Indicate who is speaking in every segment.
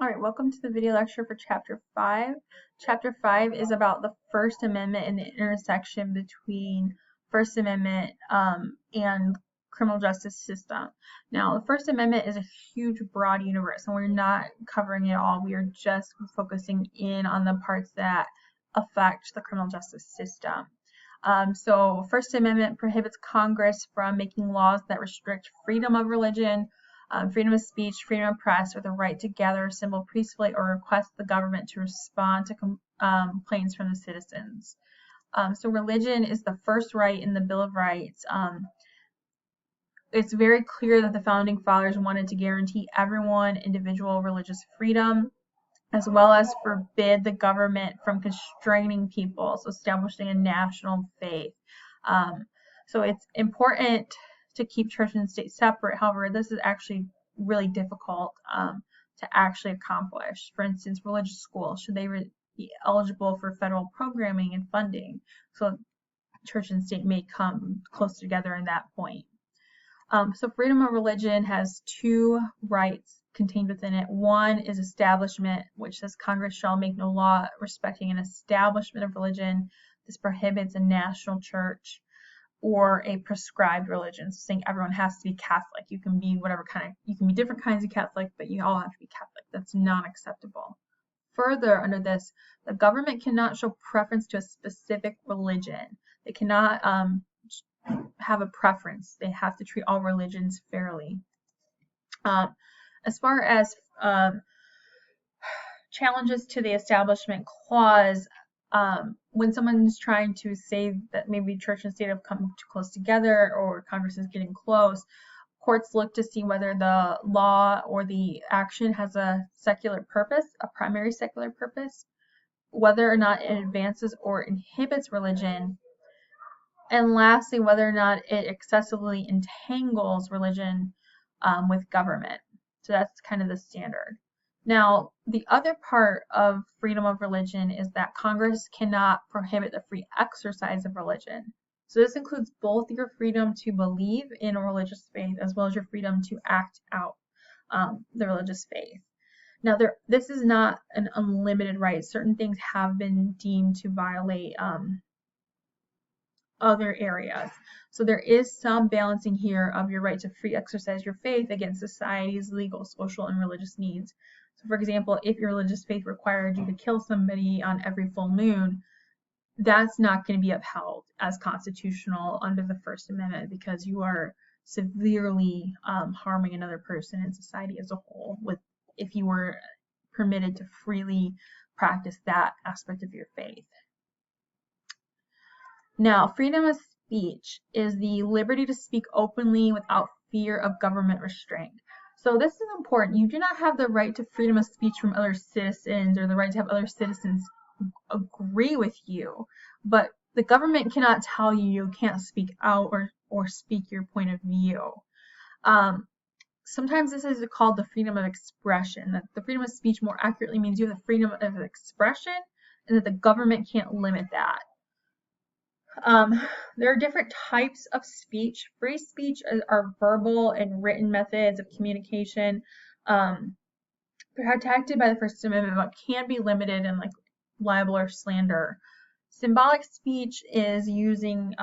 Speaker 1: All right, welcome to the video lecture for Chapter 5. Chapter 5 is about the First Amendment and the intersection between First Amendment and criminal justice system. Now, the First Amendment is a huge, broad universe, and we're not covering it all. We are just focusing in on the parts that affect the criminal justice system. So, First Amendment prohibits Congress from making laws that restrict freedom of religion, freedom of speech, freedom of press, or the right to gather, assemble peacefully, or request the government to respond to complaints from the citizens. So religion is the first right in the Bill of Rights. It's very clear that the Founding Fathers wanted to guarantee everyone individual religious freedom, as well as forbid the government from constraining people, so establishing a national faith. So it's important to keep church and state separate. However, this is actually really difficult to actually accomplish. For instance, religious schools, should they be eligible for federal programming and funding? So church and state may come close together in that point. So freedom of religion has two rights contained within it. One is establishment, which says Congress shall make no law respecting an establishment of religion. This prohibits a national church or a prescribed religion, so saying everyone has to be Catholic. You can be you can be different kinds of Catholic, but you all have to be Catholic. That's not acceptable. Further, under this, the government cannot show preference to a specific religion. They cannot have a preference. They have to treat all religions fairly. As far as challenges to the Establishment Clause, when someone's trying to say that maybe church and state have come too close together or Congress is getting close, courts look to see whether the law or the action has a secular purpose, a primary secular purpose, whether or not it advances or inhibits religion, and lastly, whether or not it excessively entangles religion with government. So that's kind of the standard. Now, the other part of freedom of religion is that Congress cannot prohibit the free exercise of religion. So this includes both your freedom to believe in a religious faith as well as your freedom to act out the religious faith. Now, this is not an unlimited right. Certain things have been deemed to violate other areas. So there is some balancing here of your right to free exercise your faith against society's legal, social, and religious needs. So for example, if your religious faith required you to kill somebody on every full moon, that's not going to be upheld as constitutional under the First Amendment because you are severely harming another person and society as a whole if you were permitted to freely practice that aspect of your faith. Now, freedom of speech is the liberty to speak openly without fear of government restraint. So this is important. You do not have the right to freedom of speech from other citizens or the right to have other citizens agree with you, but the government cannot tell you can't speak out or speak your point of view. Sometimes this is called the freedom of expression. That the freedom of speech more accurately means you have the freedom of expression and that the government can't limit that. There are different types of speech. Free speech are verbal and written methods of communication protected by the First Amendment, but can be limited in like libel or slander. Symbolic speech is using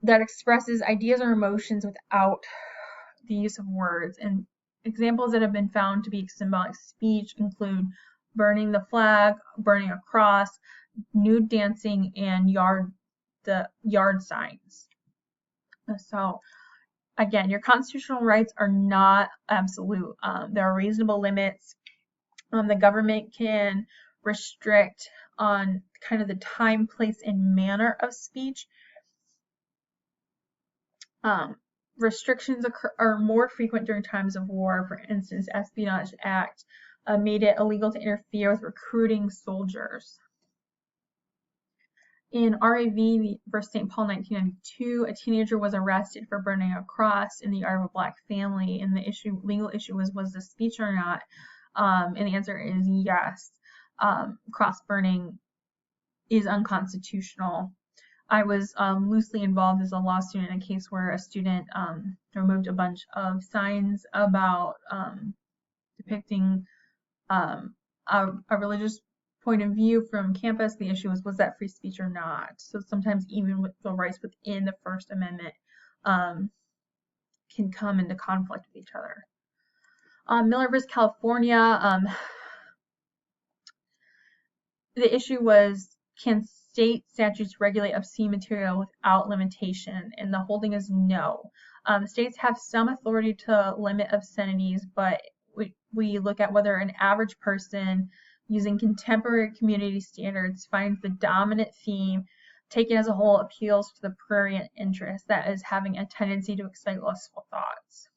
Speaker 1: that expresses ideas or emotions without the use of words. And examples that have been found to be symbolic speech include burning the flag, burning a cross, nude dancing, and yard signs. So again, your constitutional rights are not absolute. There are reasonable limits. The government can restrict on kind of the time, place, and manner of speech. Restrictions are more frequent during times of war. For instance, Espionage Act made it illegal to interfere with recruiting soldiers. In RAV v. St. Paul 1992, a teenager was arrested for burning a cross in the yard of a black family, and the legal issue was this speech or not? And the answer is yes. Cross burning is unconstitutional. I was loosely involved as a law student in a case where a student removed a bunch of signs about depicting a religious point of view from campus. The issue was that free speech or not? So sometimes even with the rights within the First Amendment can come into conflict with each other. Miller versus California, the issue was, can state statutes regulate obscene material without limitation? And the holding is no. States have some authority to limit obscenities, but we look at whether an average person using contemporary community standards finds the dominant theme taken as a whole appeals to the prurient interest, that is having a tendency to excite lustful thoughts.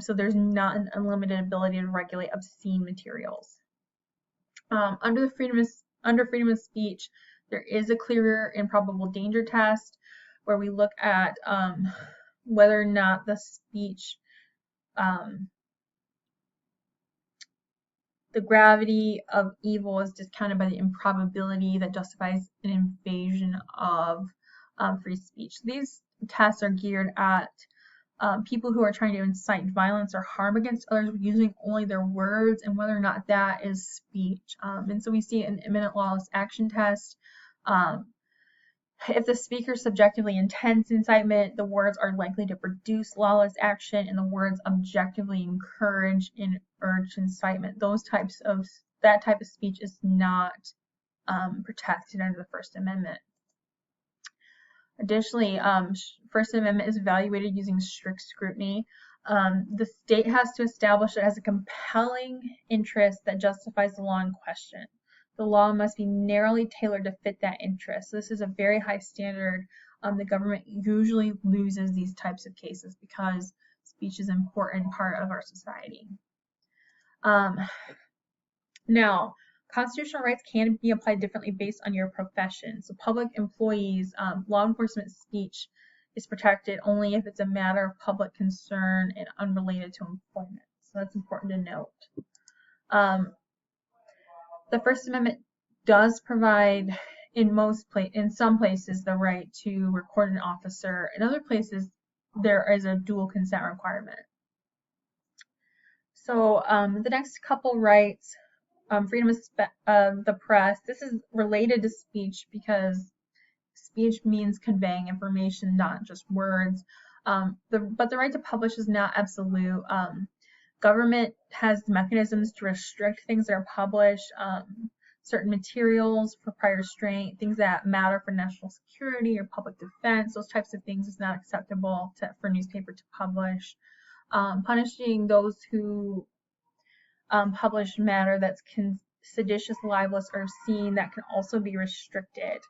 Speaker 1: So there's not an unlimited ability to regulate obscene materials. Under freedom of speech, there is a clear and probable danger test where we look at whether or not the speech, the gravity of evil is discounted by the improbability that justifies an invasion of free speech. These tests are geared at people who are trying to incite violence or harm against others using only their words, and whether or not that is speech. And so we see an imminent lawless action test. If the speaker subjectively intends incitement, the words are likely to produce lawless action, and the words objectively encourage and urge incitement. That type of speech is not protected under the First Amendment. Additionally, First Amendment is evaluated using strict scrutiny. The state has to establish it has a compelling interest that justifies the law in question. The law must be narrowly tailored to fit that interest. So this is a very high standard. The government usually loses these types of cases because speech is an important part of our society. Now, constitutional rights can be applied differently based on your profession. So public employees, law enforcement speech is protected only if it's a matter of public concern and unrelated to employment. So that's important to note. The First Amendment does provide in some places the right to record an officer. In other places, there is a dual consent requirement. So the next couple rights, freedom of the press. This is related to speech because speech means conveying information, not just words. But the right to publish is not absolute. Government has mechanisms to restrict things that are published, certain materials for prior restraint, things that matter for national security or public defense. Those types of things is not acceptable for newspaper to publish. Punishing those who publish matter that's seditious, libelous, or obscene, that can also be restricted.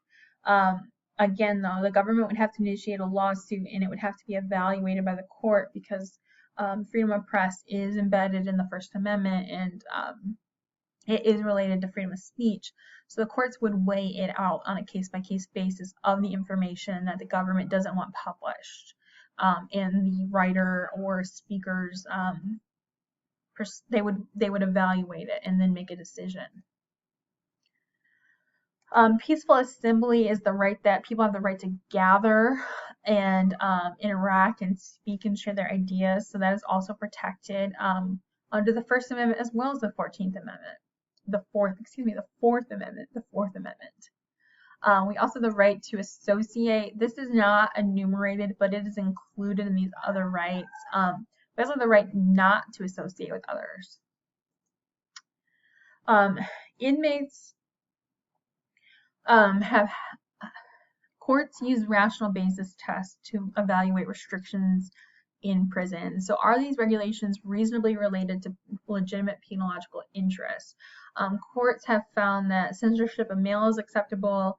Speaker 1: Again, though, the government would have to initiate a lawsuit, and it would have to be evaluated by the court because freedom of press is embedded in the First Amendment, and it is related to freedom of speech. So the courts would weigh it out on a case-by-case basis of the information that the government doesn't want published. And the writer or speakers, they would evaluate it and then make a decision. Peaceful assembly is the right that people have the right to gather and interact and speak and share their ideas. So that is also protected under the First Amendment as well as the 14th Amendment. The Fourth Amendment. We also have the right to associate. This is not enumerated, but it is included in these other rights. We also have the right not to associate with others. Inmates courts use rational basis tests to evaluate restrictions in prison. So are these regulations reasonably related to legitimate penological interests? Courts have found that censorship of mail is acceptable.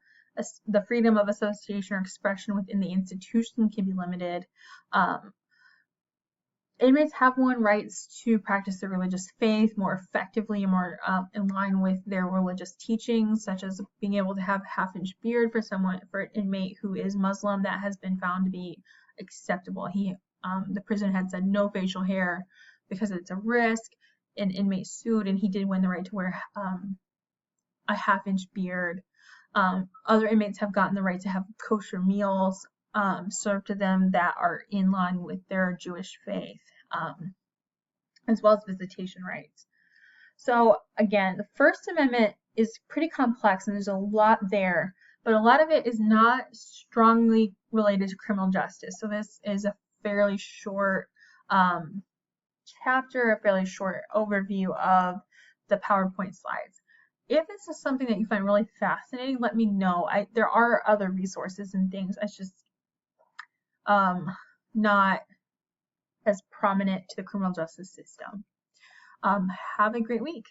Speaker 1: The freedom of association or expression within the institution can be limited. Inmates have won rights to practice their religious faith more effectively and more in line with their religious teachings, such as being able to have half-inch beard for an inmate who is Muslim. That has been found to be acceptable. The prison had said no facial hair because it's a risk. An inmate sued, and he did win the right to wear a half-inch beard. Other inmates have gotten the right to have kosher meals served to them that are in line with their Jewish faith, as well as visitation rights. So again, the First Amendment is pretty complex and there's a lot there, but a lot of it is not strongly related to criminal justice. So this is a fairly short chapter, a fairly short overview of the PowerPoint slides. If this is something that you find really fascinating, let me know. There are other resources and things. It's just not as prominent to the criminal justice system. Have a great week.